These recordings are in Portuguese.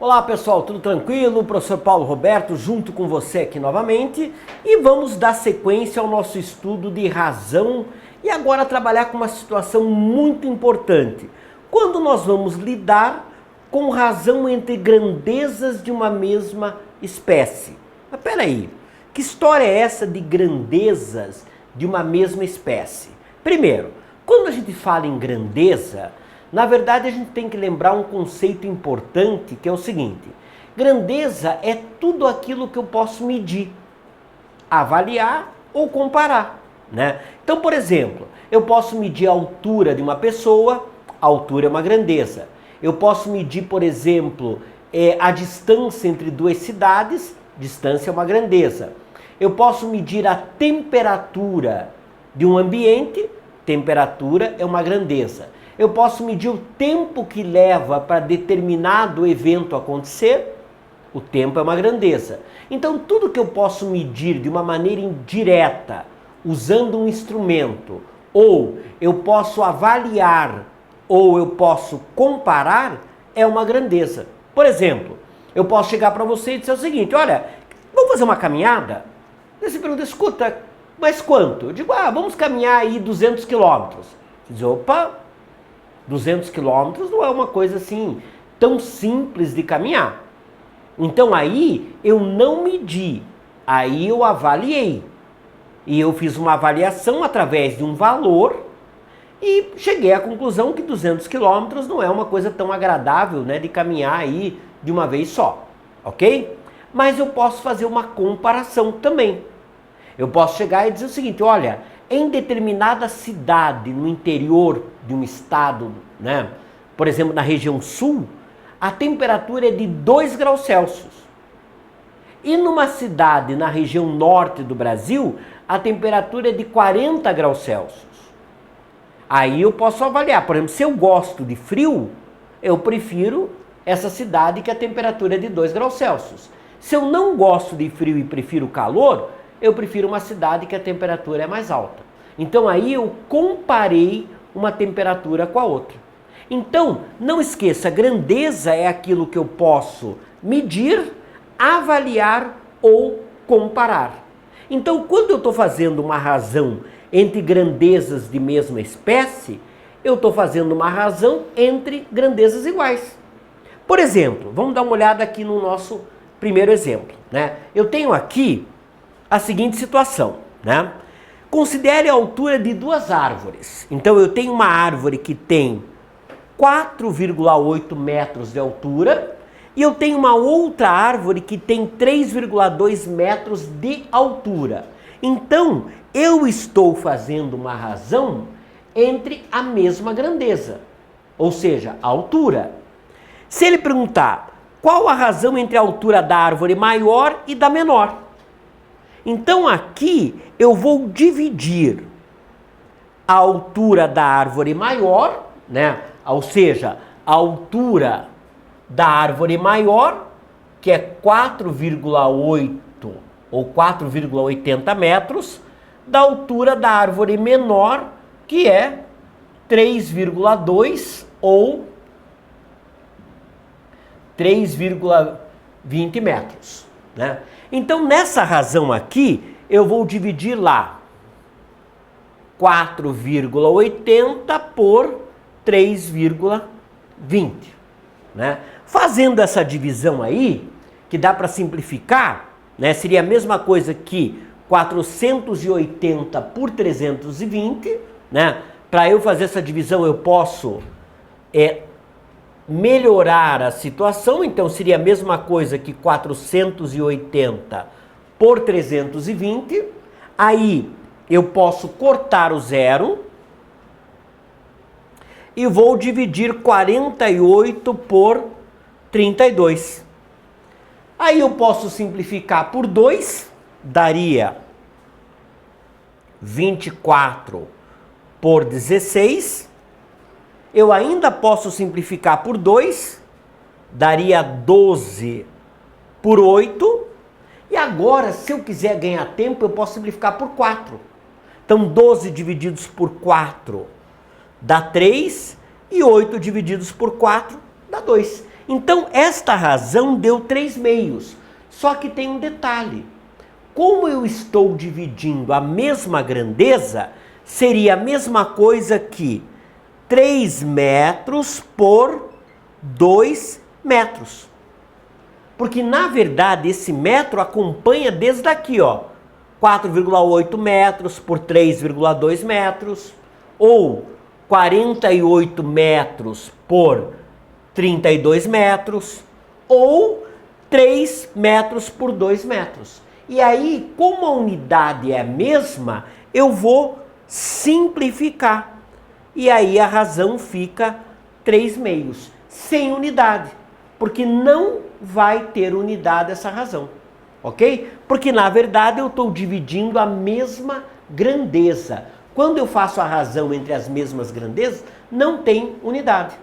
Olá pessoal, tudo tranquilo? Professor Paulo Roberto junto com você aqui novamente e vamos dar sequência ao nosso estudo de razão e agora trabalhar com uma situação muito importante. Quando nós vamos lidar com razão entre grandezas de uma mesma espécie. Mas peraí, que história é essa de grandezas de uma mesma espécie? Primeiro, quando a gente fala em grandeza, na verdade, a gente tem que lembrar um conceito importante, que é o seguinte: grandeza é tudo aquilo que eu posso medir, avaliar ou comparar, né? Então, por exemplo, eu posso medir a altura de uma pessoa, a altura é uma grandeza. Eu posso medir, por exemplo, a distância entre duas cidades, distância é uma grandeza. Eu posso medir a temperatura de um ambiente, temperatura é uma grandeza. Eu posso medir o tempo que leva para determinado evento acontecer, o tempo é uma grandeza. Então tudo que eu posso medir de uma maneira indireta, usando um instrumento, ou eu posso avaliar, ou eu posso comparar, é uma grandeza. Por exemplo, eu posso chegar para você e dizer o seguinte: olha, vamos fazer uma caminhada? Você pergunta, escuta, mas quanto? Eu digo, vamos caminhar aí 200 quilômetros. Você diz, opa, 200 quilômetros não é uma coisa assim tão simples de caminhar. Então aí eu não medi, aí eu avaliei. E eu fiz uma avaliação através de um valor e cheguei à conclusão que 200 quilômetros não é uma coisa tão agradável, né, de caminhar aí de uma vez só, ok? Mas eu posso fazer uma comparação também. Eu posso chegar e dizer o seguinte: olha, em determinada cidade no interior de um estado, né, por exemplo, na região sul, a temperatura é de 2 graus Celsius. E numa cidade na região norte do Brasil, a temperatura é de 40 graus Celsius. Aí eu posso avaliar, por exemplo, se eu gosto de frio, eu prefiro essa cidade que a temperatura é de 2 graus Celsius. Se eu não gosto de frio e prefiro calor, eu prefiro uma cidade que a temperatura é mais alta. Então aí eu comparei uma temperatura com a outra. Então, não esqueça, grandeza é aquilo que eu posso medir, avaliar ou comparar. Então, quando eu estou fazendo uma razão entre grandezas de mesma espécie, eu estou fazendo uma razão entre grandezas iguais. Por exemplo, vamos dar uma olhada aqui no nosso primeiro exemplo, né? Eu tenho aqui a seguinte situação, né? Considere a altura de duas árvores. Então eu tenho uma árvore que tem 4,8 metros de altura e eu tenho uma outra árvore que tem 3,2 metros de altura. Então eu estou fazendo uma razão entre a mesma grandeza, ou seja, a altura. Se ele perguntar qual a razão entre a altura da árvore maior e da menor, então aqui eu vou dividir a altura da árvore maior, né? Ou seja, a altura da árvore maior, que é 4,8 ou 4,80 metros, da altura da árvore menor, que é 3,2 ou 3,20 metros, né? Então, nessa razão aqui, eu vou dividir lá 4,80 por 3,20, né? Fazendo essa divisão aí, que dá para simplificar, né? Seria a mesma coisa que 480 por 320, né? Para eu fazer essa divisão, eu posso melhorar a situação, então seria a mesma coisa que 480 por 320, aí eu posso cortar o zero e vou dividir 48 por 32. Aí eu posso simplificar por 2, daria 24 por 16. Eu ainda posso simplificar por 2, daria 12 por 8. E agora, se eu quiser ganhar tempo, eu posso simplificar por 4. Então, 12 divididos por 4 dá 3 e 8 divididos por 4 dá 2. Então, esta razão deu 3/2. Só que tem um detalhe. Como eu estou dividindo a mesma grandeza, seria a mesma coisa que 3 metros por 2 metros. Porque, na verdade, esse metro acompanha desde aqui, ó, 4,8 metros por 3,2 metros, ou 48 metros por 32 metros, ou 3 metros por 2 metros. E aí, como a unidade é a mesma, eu vou simplificar. E aí a razão fica 3/2, sem unidade. Porque não vai ter unidade essa razão. Ok? Porque na verdade eu estou dividindo a mesma grandeza. Quando eu faço a razão entre as mesmas grandezas, não tem unidade.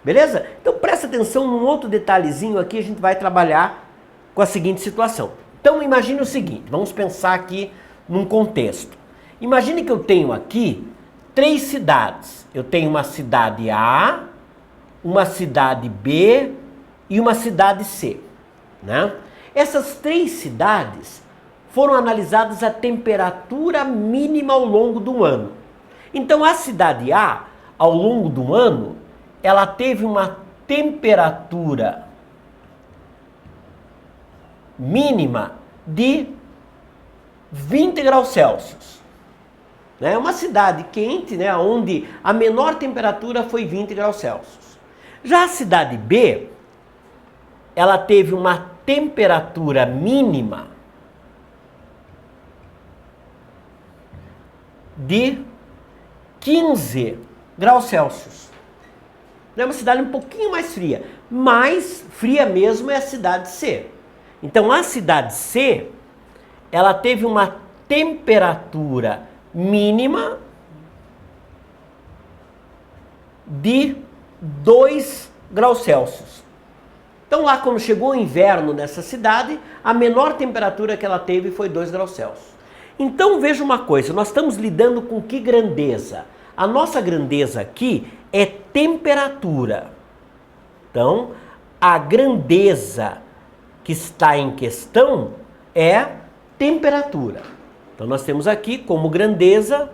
Beleza? Então presta atenção num outro detalhezinho aqui, a gente vai trabalhar com a seguinte situação. Então imagine o seguinte, vamos pensar aqui num contexto. Imagine que eu tenho aqui 3 cidades. Eu tenho uma cidade A, uma cidade B e uma cidade C, né? Essas 3 cidades foram analisadas a temperatura mínima ao longo do ano. Então a cidade A, ao longo do ano, ela teve uma temperatura mínima de 20 graus Celsius. É uma cidade quente, né, onde a menor temperatura foi 20 graus Celsius. Já a cidade B, ela teve uma temperatura mínima de 15 graus Celsius. É uma cidade um pouquinho mais fria. Mais fria mesmo é a cidade C. Então a cidade C, ela teve uma temperatura mínima de 2 graus Celsius. Então lá quando chegou o inverno nessa cidade, a menor temperatura que ela teve foi 2 graus Celsius. Então veja uma coisa, nós estamos lidando com que grandeza? A nossa grandeza aqui é temperatura. Então, a grandeza que está em questão é temperatura. Então, nós temos aqui como grandeza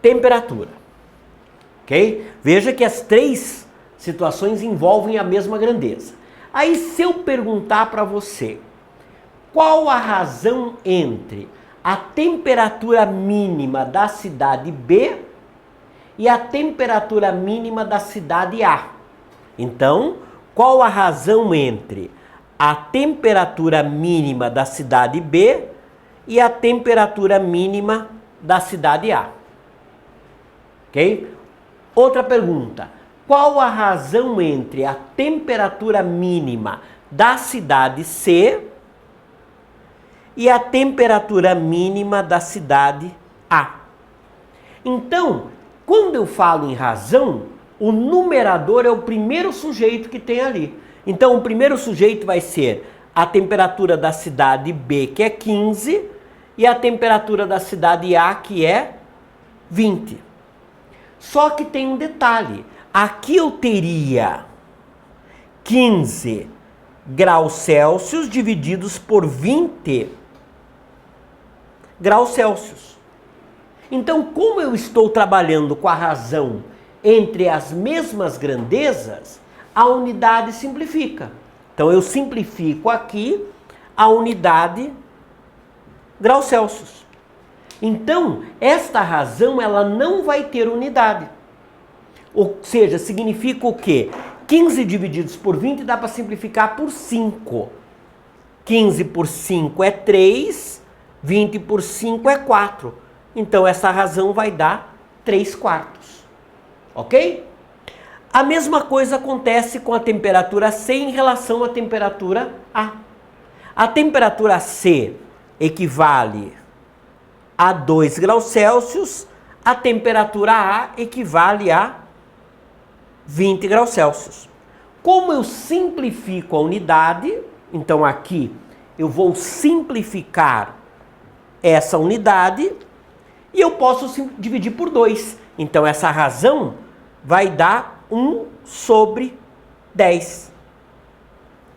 temperatura. Ok? Veja que as 3 situações envolvem a mesma grandeza. Aí, se eu perguntar para você, qual a razão entre a temperatura mínima da cidade B e a temperatura mínima da cidade A? Então, qual a razão entre a temperatura mínima da cidade B e a temperatura mínima da cidade A? Ok? Outra pergunta. Qual a razão entre a temperatura mínima da cidade C e a temperatura mínima da cidade A? Então, quando eu falo em razão, o numerador é o primeiro sujeito que tem ali. Então, o primeiro sujeito vai ser a temperatura da cidade B, que é 15, e a temperatura da cidade A, que é 20. Só que tem um detalhe. Aqui eu teria 15 graus Celsius divididos por 20 graus Celsius. Então, como eu estou trabalhando com a razão entre as mesmas grandezas, a unidade simplifica. Então, eu simplifico aqui a unidade graus Celsius. Então, esta razão ela não vai ter unidade. Ou seja, significa o quê? 15 divididos por 20 dá para simplificar por 5. 15 por 5 é 3, 20 por 5 é 4. Então, essa razão vai dar 3/4. Ok? A mesma coisa acontece com a temperatura C em relação à temperatura A. A temperatura C equivale a 2 graus Celsius, a temperatura A equivale a 20 graus Celsius. Como eu simplifico a unidade, então aqui eu vou simplificar essa unidade e eu posso dividir por 2. Então essa razão vai dar 1 sobre 10.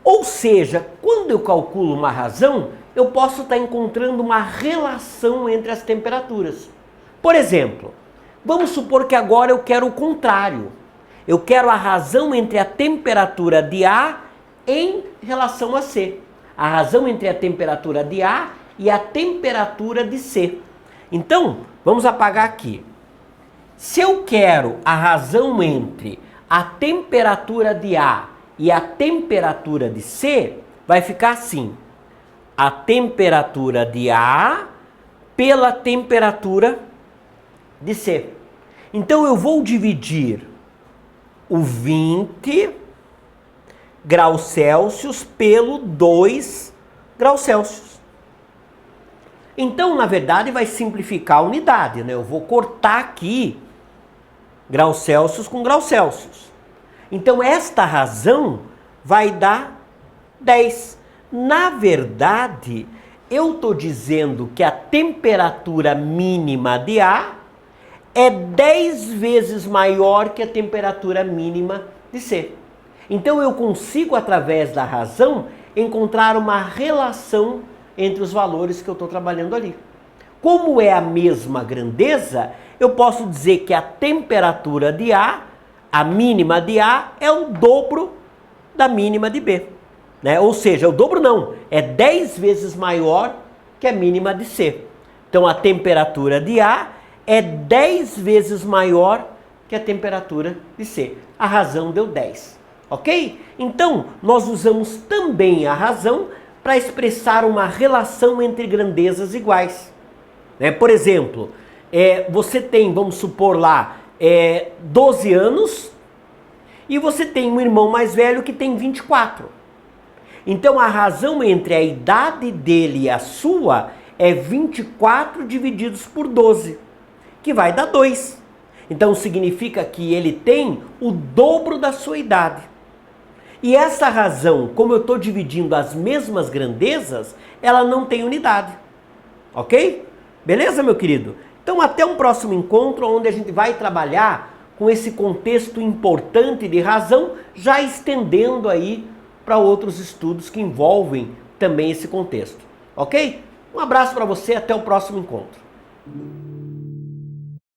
Ou seja, quando eu calculo uma razão, eu posso estar encontrando uma relação entre as temperaturas. Por exemplo, vamos supor que agora eu quero o contrário. Eu quero a razão entre a temperatura de A em relação a C. A razão entre a temperatura de A e a temperatura de C. Então, vamos apagar aqui. Se eu quero a razão entre a temperatura de A e a temperatura de C, vai ficar assim. A temperatura de A pela temperatura de C. Então eu vou dividir o 20 graus Celsius pelo 2 graus Celsius. Então, na verdade, vai simplificar a unidade, né? Eu vou cortar aqui graus Celsius com graus Celsius. Então, esta razão vai dar 10. Na verdade, eu estou dizendo que a temperatura mínima de A é 10 vezes maior que a temperatura mínima de C. Então, eu consigo, através da razão, encontrar uma relação entre os valores que eu estou trabalhando ali. Como é a mesma grandeza, eu posso dizer que a temperatura de a mínima de A, é o dobro da mínima de B. Né? Ou seja, o dobro não, é 10 vezes maior que a mínima de C. Então, a temperatura de A é 10 vezes maior que a temperatura de C. A razão deu 10. Ok? Então, nós usamos também a razão para expressar uma relação entre grandezas iguais. Por exemplo, você tem, vamos supor lá, 12 anos e você tem um irmão mais velho que tem 24. Então a razão entre a idade dele e a sua é 24 divididos por 12, que vai dar 2. Então significa que ele tem o dobro da sua idade. E essa razão, como eu estou dividindo as mesmas grandezas, ela não tem unidade. Ok? Beleza, meu querido? Então até um próximo encontro, onde a gente vai trabalhar com esse contexto importante de razão, já estendendo aí para outros estudos que envolvem também esse contexto. Ok? Um abraço para você, até o próximo encontro.